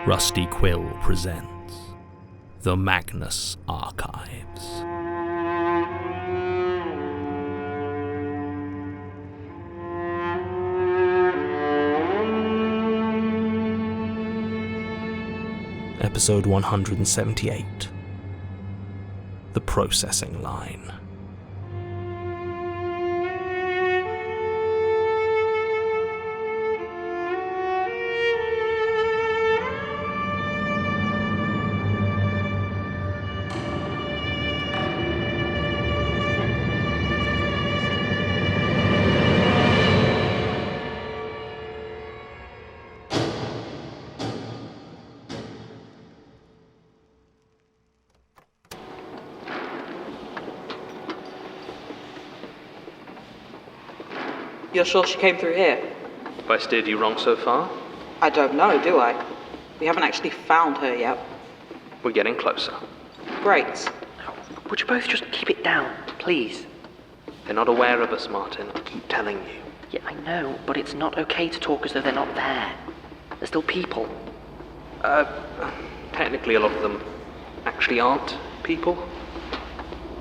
Rusty Quill presents The Magnus Archives. Episode 178. The Processing Line. You're sure she came through here? Have I steered you wrong so far? I don't know, do I? We haven't actually found her yet. We're getting closer. Great. Would you both just keep it down, please? They're not aware of us, Martin. I keep telling you. Yeah, I know, but it's not okay to talk as though they're not there. They're still people. Technically a lot of them actually aren't people.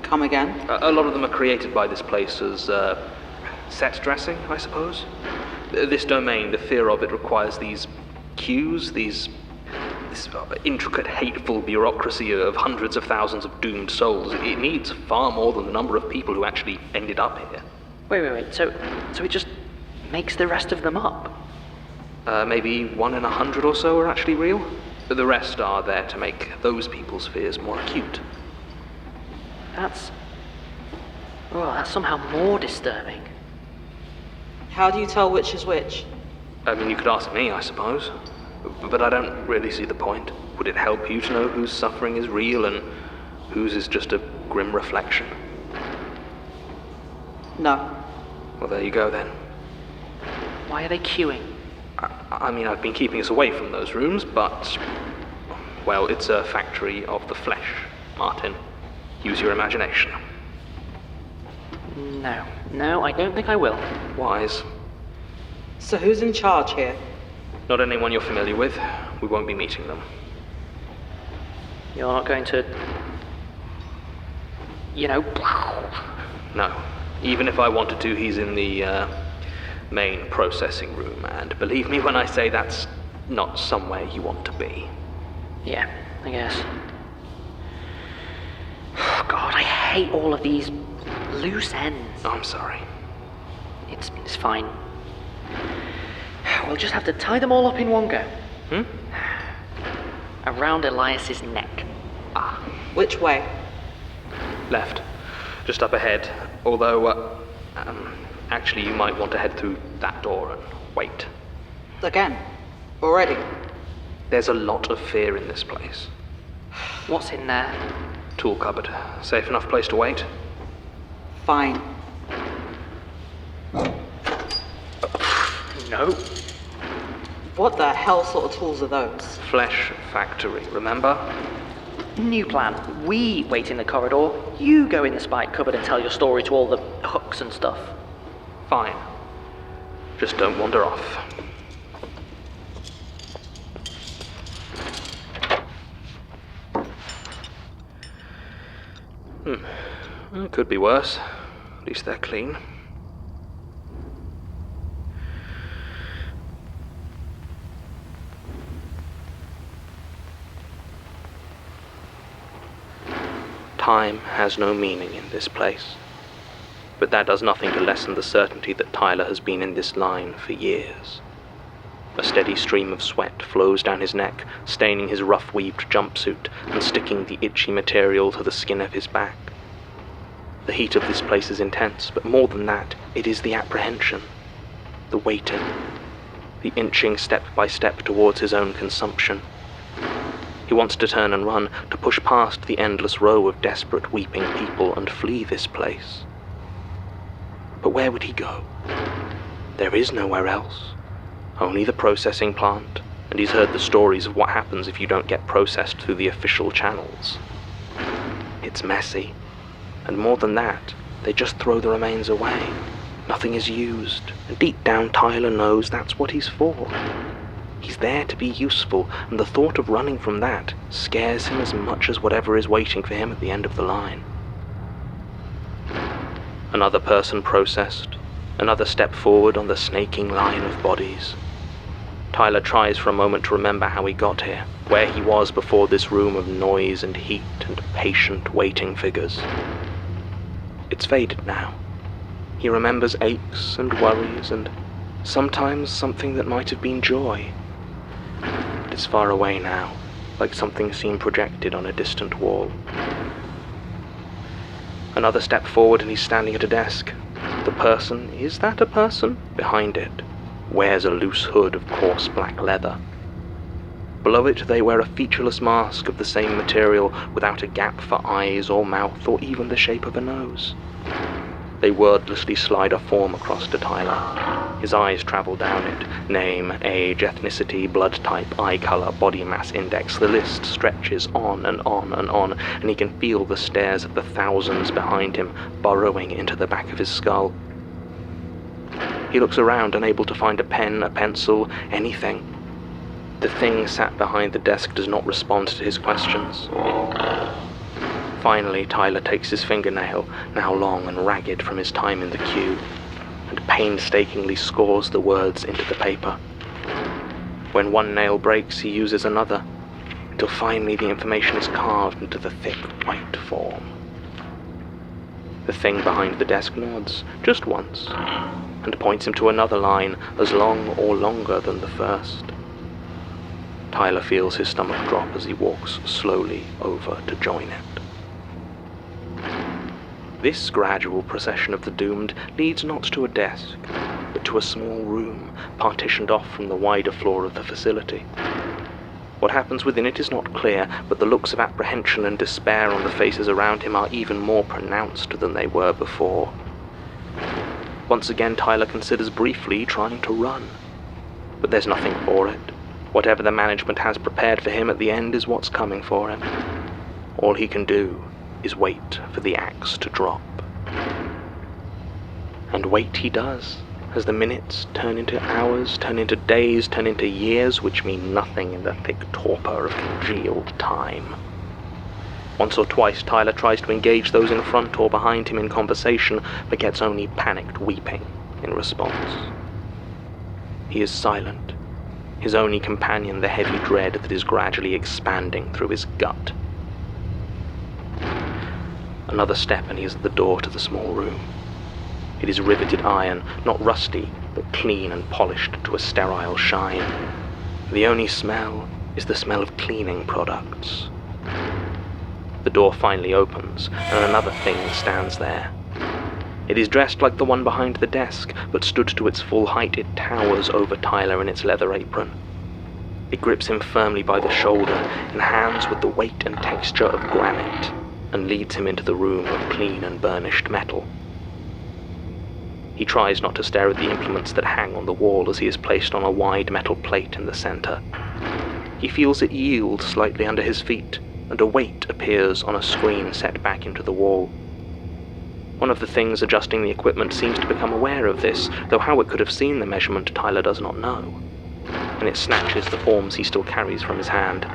Come again? A lot of them are created by this place as, set dressing, I suppose. This domain, the fear of it requires these cues, this intricate, hateful bureaucracy of hundreds of thousands of doomed souls. It needs far more than the number of people who actually ended up here. Wait. So it just makes the rest of them up? Maybe 1 in 100 or so are actually real. But the rest are there to make those people's fears more acute. That's somehow more disturbing. How do you tell which is which? I mean, you could ask me, I suppose. But I don't really see the point. Would it help you to know whose suffering is real and whose is just a grim reflection? No. Well, there you go then. Why are they queuing? I mean, I've been keeping us away from those rooms, but... well, it's a factory of the flesh, Martin. Use your imagination. No, I don't think I will. Wise. So who's in charge here? Not anyone you're familiar with. We won't be meeting them. You're not going to... No. Even if I wanted to, he's in the, main processing room, and believe me when I say that's not somewhere you want to be. Yeah, I guess. God, I hate all of these loose ends. I'm sorry. It's fine. We'll just have to tie them all up in one go. Around Elias's neck. Which way? Left. Just up ahead. Although, actually you might want to head through that door and wait. Again? Already? There's a lot of fear in this place. What's in there? Tool cupboard. Safe enough place to wait? Fine. No. What the hell sort of tools are those? Flesh factory, remember? New plan. We wait in the corridor, you go in the spike cupboard and tell your story to all the hooks and stuff. Fine. Just don't wander off. It could be worse. At least they're clean. Time has no meaning in this place. But that does nothing to lessen the certainty that Tyler has been in this line for years. A steady stream of sweat flows down his neck, staining his rough-weaved jumpsuit and sticking the itchy material to the skin of his back. The heat of this place is intense, but more than that, it is the apprehension, the waiting, the inching step by step towards his own consumption. He wants to turn and run, to push past the endless row of desperate, weeping people and flee this place. But where would he go? There is nowhere else. Only the processing plant, and he's heard the stories of what happens if you don't get processed through the official channels. It's messy. And more than that, they just throw the remains away. Nothing is used, and deep down Tyler knows that's what he's for. He's there to be useful, and the thought of running from that scares him as much as whatever is waiting for him at the end of the line. Another person processed, another step forward on the snaking line of bodies. Tyler tries for a moment to remember how he got here, where he was before this room of noise and heat and patient waiting figures. It's faded now. He remembers aches and worries and sometimes something that might have been joy. But it's far away now, like something seen projected on a distant wall. Another step forward and he's standing at a desk. The person, is that a person? Behind it wears a loose hood of coarse black leather. Below it they wear a featureless mask of the same material without a gap for eyes or mouth or even the shape of a nose. They wordlessly slide a form across to Tyler. His eyes travel down it. Name, age, ethnicity, blood type, eye color, body mass index. The list stretches on and on and on, and he can feel the stares of the thousands behind him burrowing into the back of his skull. He looks around, unable to find a pen, a pencil, anything. The thing sat behind the desk does not respond to his questions. Finally, Tyler takes his fingernail, now long and ragged from his time in the queue, and painstakingly scores the words into the paper. When one nail breaks, he uses another, until finally the information is carved into the thick white form. The thing behind the desk nods, just once, and points him to another line as long or longer than the first. Tyler feels his stomach drop as he walks slowly over to join it. This gradual procession of the doomed leads not to a desk, but to a small room partitioned off from the wider floor of the facility. What happens within it is not clear, but the looks of apprehension and despair on the faces around him are even more pronounced than they were before. Once again, Tyler considers briefly trying to run, but there's nothing for it. Whatever the management has prepared for him at the end is what's coming for him. All he can do is wait for the axe to drop. And wait he does, as the minutes turn into hours, turn into days, turn into years, which mean nothing in the thick torpor of congealed time. Once or twice Tyler tries to engage those in front or behind him in conversation, but gets only panicked weeping in response. He is silent, his only companion the heavy dread that is gradually expanding through his gut. Another step and he is at the door to the small room. It is riveted iron, not rusty, but clean and polished to a sterile shine. The only smell is the smell of cleaning products. The door finally opens, and another thing stands there. It is dressed like the one behind the desk, but stood to its full height, it towers over Tyler in its leather apron. It grips him firmly by the shoulder, in hands with the weight and texture of granite, and leads him into the room of clean and burnished metal. He tries not to stare at the implements that hang on the wall as he is placed on a wide metal plate in the center. He feels it yield slightly under his feet, and a weight appears on a screen set back into the wall. One of the things adjusting the equipment seems to become aware of this, though how it could have seen the measurement Tyler does not know, and it snatches the forms he still carries from his hand.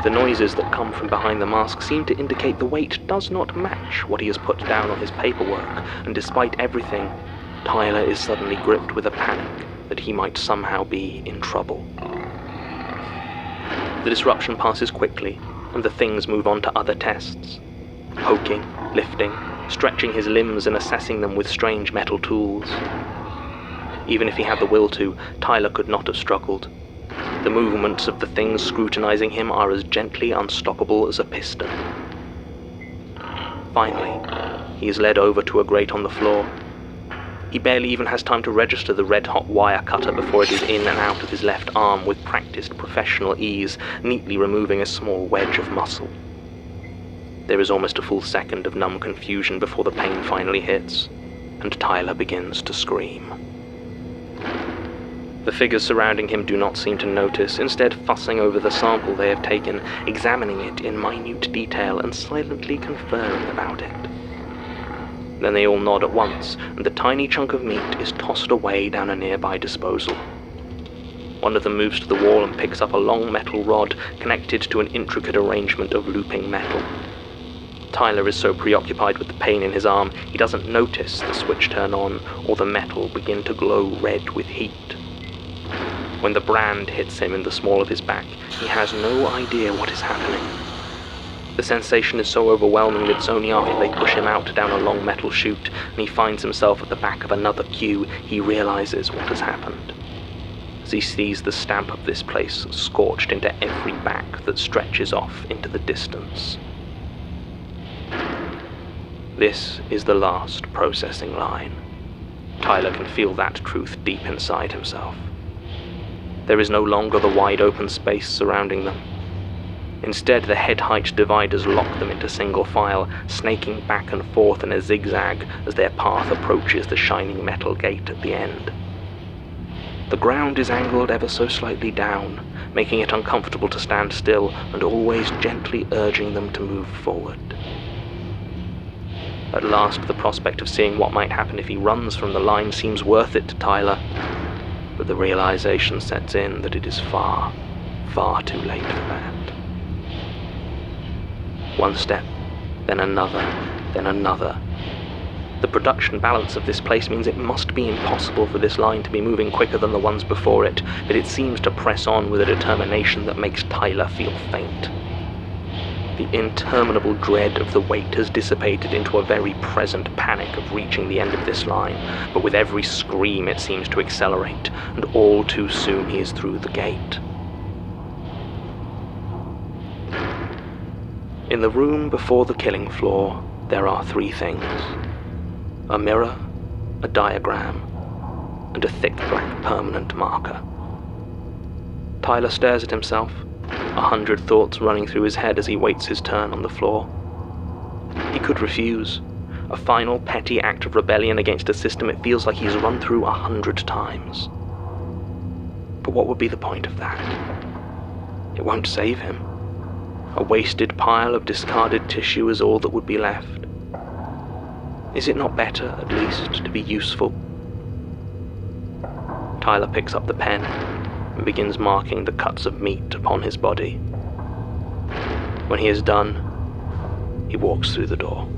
The noises that come from behind the mask seem to indicate the weight does not match what he has put down on his paperwork, and despite everything, Tyler is suddenly gripped with a panic that he might somehow be in trouble. The disruption passes quickly, and the things move on to other tests. Poking, lifting, stretching his limbs and assessing them with strange metal tools. Even if he had the will to, Tyler could not have struggled. The movements of the things scrutinizing him are as gently unstoppable as a piston. Finally, he is led over to a grate on the floor. He barely even has time to register the red-hot wire cutter before it is in and out of his left arm with practiced professional ease, neatly removing a small wedge of muscle. There is almost a full second of numb confusion before the pain finally hits, and Tyler begins to scream. The figures surrounding him do not seem to notice, instead fussing over the sample they have taken, examining it in minute detail and silently conferring about it. Then they all nod at once, and the tiny chunk of meat is tossed away down a nearby disposal. One of them moves to the wall and picks up a long metal rod connected to an intricate arrangement of looping metal. Tyler is so preoccupied with the pain in his arm, he doesn't notice the switch turn on or the metal begin to glow red with heat. When the brand hits him in the small of his back, he has no idea what is happening. The sensation is so overwhelming that it's only after they push him out down a long metal chute and he finds himself at the back of another queue, he realizes what has happened. As he sees the stamp of this place scorched into every back that stretches off into the distance. This is the last processing line. Tyler can feel that truth deep inside himself. There is no longer the wide open space surrounding them. Instead, the head-height dividers lock them into single file, snaking back and forth in a zigzag as their path approaches the shining metal gate at the end. The ground is angled ever so slightly down, making it uncomfortable to stand still and always gently urging them to move forward. At last, the prospect of seeing what might happen if he runs from the line seems worth it to Tyler, but the realization sets in that it is far, far too late for that. One step, then another, then another. The production balance of this place means it must be impossible for this line to be moving quicker than the ones before it, but it seems to press on with a determination that makes Tyler feel faint. The interminable dread of the wait has dissipated into a very present panic of reaching the end of this line, but with every scream it seems to accelerate, and all too soon he is through the gate. In the room before the killing floor, there are three things: a mirror, a diagram, and a thick black permanent marker. Tyler stares at himself, 100 thoughts running through his head as he waits his turn on the floor. He could refuse. A final petty act of rebellion against a system it feels like he's run through 100 times. But what would be the point of that? It won't save him. A wasted pile of discarded tissue is all that would be left. Is it not better, at least, to be useful? Tyler picks up the pen and begins marking the cuts of meat upon his body. When he is done, he walks through the door.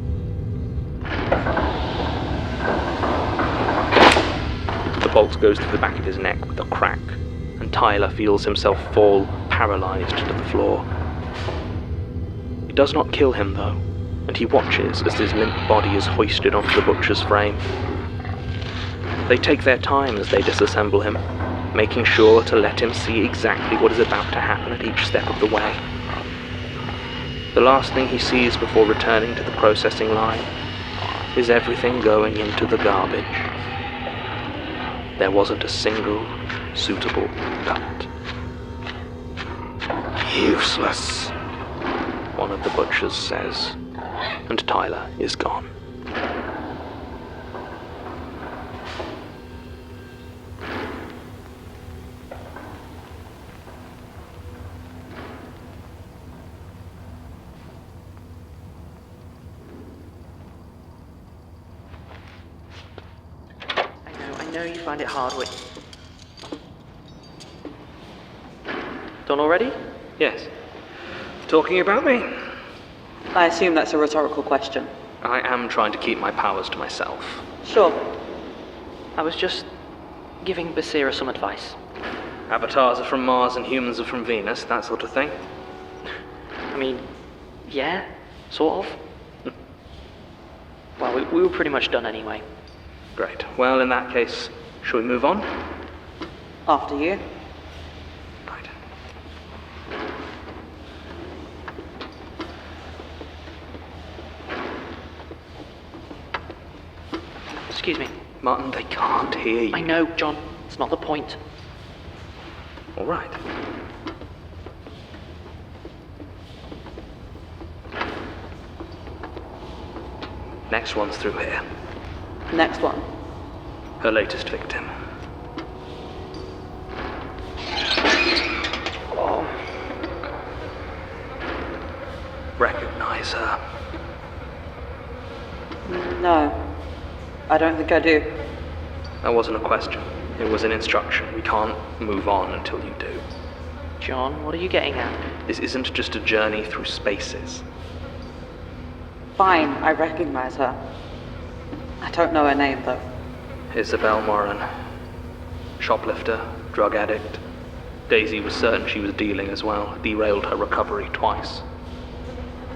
The bolt goes through the back of his neck with a crack, and Tyler feels himself fall, paralyzed to the floor. It does not kill him, though, and he watches as his limp body is hoisted onto the butcher's frame. They take their time as they disassemble him, making sure to let him see exactly what is about to happen at each step of the way. The last thing he sees before returning to the processing line is everything going into the garbage. There wasn't a single suitable cut. "Useless," one of the butchers says, and Tyler is gone. I know you find it hard with... Done already? Yes. Talking about me? I assume that's a rhetorical question. I am trying to keep my powers to myself. Sure. I was just giving Basira some advice. Avatars are from Mars and humans are from Venus, that sort of thing. I mean, yeah, sort of. Well, we were pretty much done anyway. Great. Well, in that case, shall we move on? After you. Right. Excuse me. Martin, they can't hear you. I know, John. It's not the point. All right. Next one's through here. Next one. Her latest victim. Oh. Recognize her. No. I don't think I do. That wasn't a question. It was an instruction. We can't move on until you do. John, what are you getting at? This isn't just a journey through spaces. Fine, I recognize her. I don't know her name, though. Isabel Moran. Shoplifter, drug addict. Daisy was certain she was dealing as well. Derailed her recovery twice.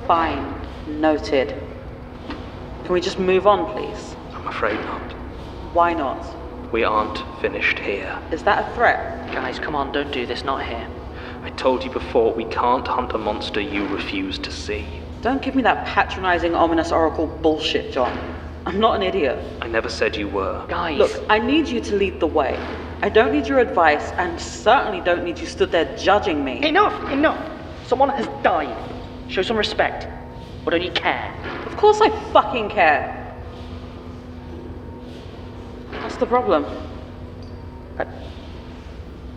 Fine, noted. Can we just move on, please? I'm afraid not. Why not? We aren't finished here. Is that a threat? Guys, come on, don't do this, not here. I told you before, we can't hunt a monster you refuse to see. Don't give me that patronizing, ominous oracle bullshit, John. I'm not an idiot. I never said you were. Guys! Look, I need you to lead the way. I don't need your advice, and certainly don't need you stood there judging me. Enough! Someone has died. Show some respect. Or don't you care? Of course I fucking care. What's the problem? I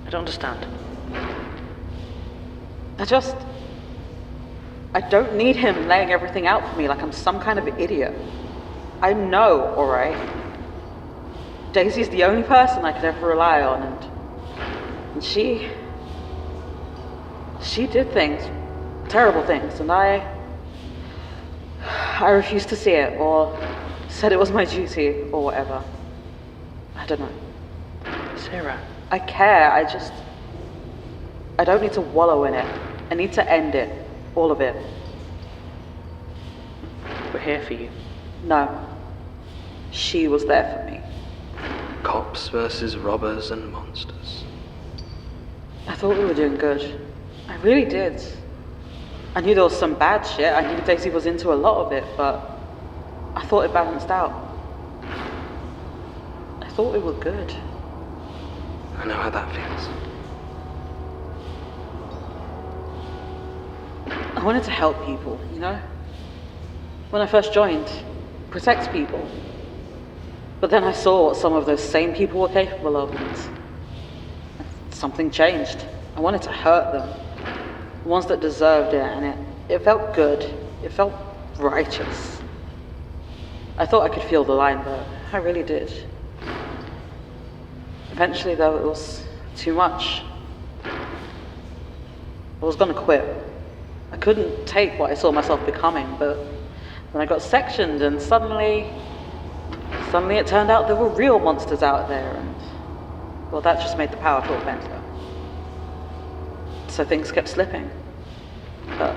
don't understand. I don't need him laying everything out for me like I'm some kind of idiot. I know, alright? Daisy's the only person I could ever rely on, and she did things, terrible things, and I refused to see it, or said it was my duty, or whatever. I don't know. Sarah. I care, I don't need to wallow in it. I need to end it. All of it. We're here for you. No. She was there for me. Cops versus robbers and monsters. I thought we were doing good. I really did. I knew there was some bad shit. I knew Daisy was into a lot of it, but I thought it balanced out. I thought we were good. I know how that feels. I wanted to help people, you know? When I first joined, protect people. But then I saw what some of those same people were capable of, and something changed. I wanted to hurt them. The ones that deserved it, and it felt good. It felt righteous. I thought I could feel the line, though. I really did. Eventually, though, it was too much. I was gonna quit. I couldn't take what I saw myself becoming, but then I got sectioned, and suddenly it turned out there were real monsters out there, and well, that just made the power feel better. So things kept slipping. But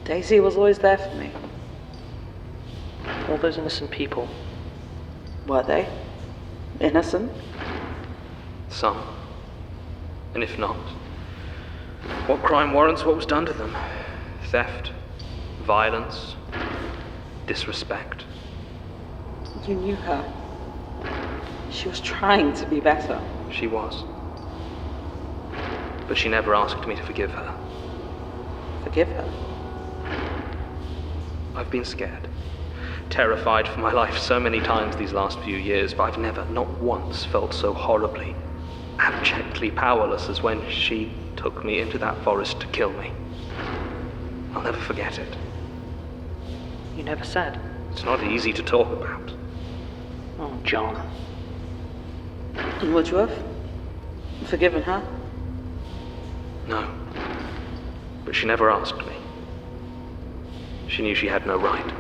Daisy was always there for me. All those innocent people. Were they? Innocent? Some. And if not, what crime warrants what was done to them? Theft, violence, disrespect. You knew her. She was trying to be better. She was. But she never asked me to forgive her. Forgive her? I've been scared. Terrified for my life so many times these last few years, but I've never, not once, felt so horribly, abjectly powerless as when she took me into that forest to kill me. I'll never forget it. You never said. It's not easy to talk about. Oh, John. And would you have? Forgiven her? No. But she never asked me. She knew she had no right.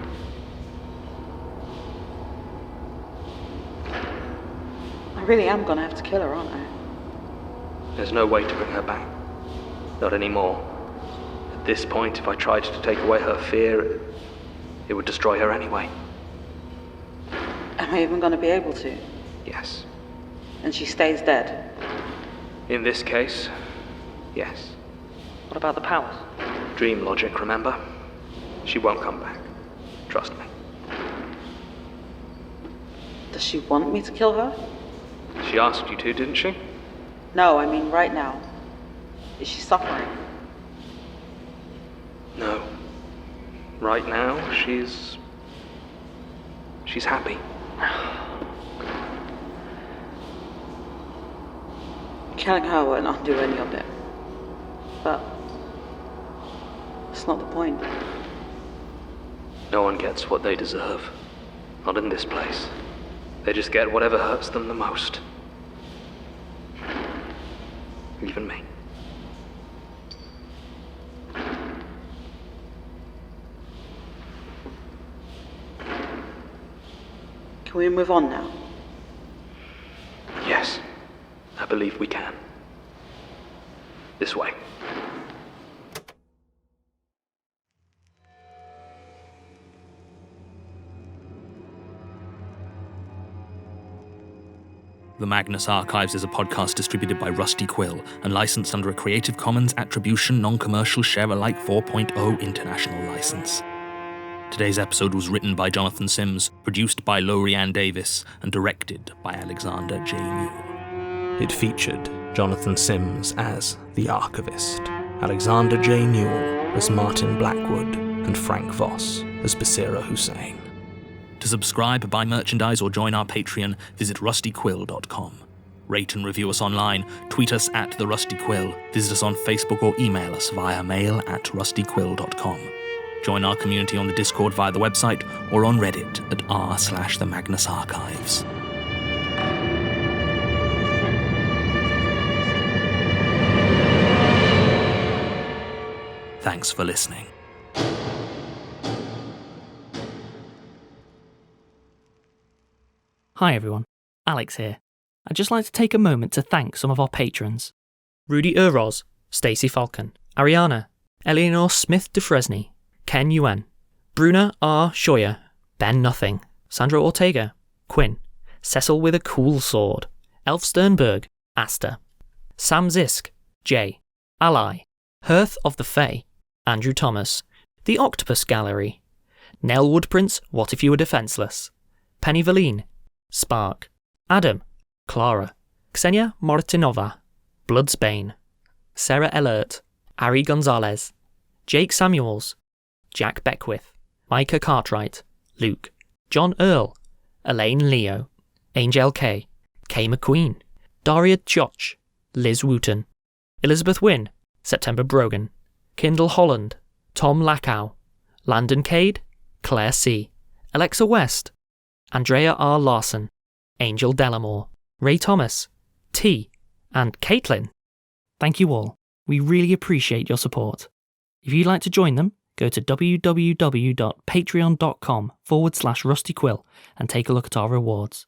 I really am gonna have to kill her, aren't I? There's no way to bring her back. Not anymore. At this point, if I tried to take away her fear, it would destroy her anyway. Am I even gonna be able to? Yes. And she stays dead? In this case, yes. What about the powers? Dream logic, remember? She won't come back. Trust me. Does she want me to kill her? She asked you to, didn't she? No, I mean right now. Is she suffering? No. Right now, she's happy. Killing her won't undo any of it. But it's not the point. No one gets what they deserve. Not in this place. They just get whatever hurts them the most. even me. Can we move on now? Yes, I believe we can. This way. The Magnus Archives is a podcast distributed by Rusty Quill and licensed under a Creative Commons Attribution Non-Commercial Share-alike 4.0 international license. Today's episode was written by Jonathan Sims, produced by Lowri and Davies, and directed by Alexander J. Newall. It featured Jonathan Sims as the Archivist, Alexander J. Newall as Martin Blackwood, and Frank Voss as Basira Hussain. To subscribe, buy merchandise, or join our Patreon, visit rustyquill.com. Rate and review us online, tweet us at The Rusty Quill, visit us on Facebook, or email us via mail@rustyquill.com. Join our community on the Discord via the website or on Reddit at r/The Magnus Archives. Thanks for listening. Hi everyone, Alex here. I'd just like to take a moment to thank some of our patrons. Rudy Uroz, Stacey Falcon, Ariana, Eleanor Smith DeFresney, Ken Yuen, Bruna R. Scheuer, Ben Nothing, Sandra Ortega, Quinn, Cecil with a Cool Sword, Elf Sternberg, Asta, Sam Zisk, Jay, Ally, Hearth of the Fae, Andrew Thomas, The Octopus Gallery, Nell Woodprince, What If You Were Defenseless, Penny Valine, Spark, Adam, Clara, Ksenia Mortinova, Bloodsbane, Sarah Ellert, Ari Gonzalez, Jake Samuels, Jack Beckwith, Micah Cartwright, Luke, John Earl, Elaine Leo, Angel K, Kay McQueen, Daria Choch, Liz Wooten, Elizabeth Wynne, September Brogan, Kindle Holland, Tom Lackow, Landon Cade, Claire C, Alexa West, Andrea R. Larson, Angel Delamore, Ray Thomas, T, and Caitlin. Thank you all. We really appreciate your support. If you'd like to join them, go to www.patreon.com/rustyquill and take a look at our rewards.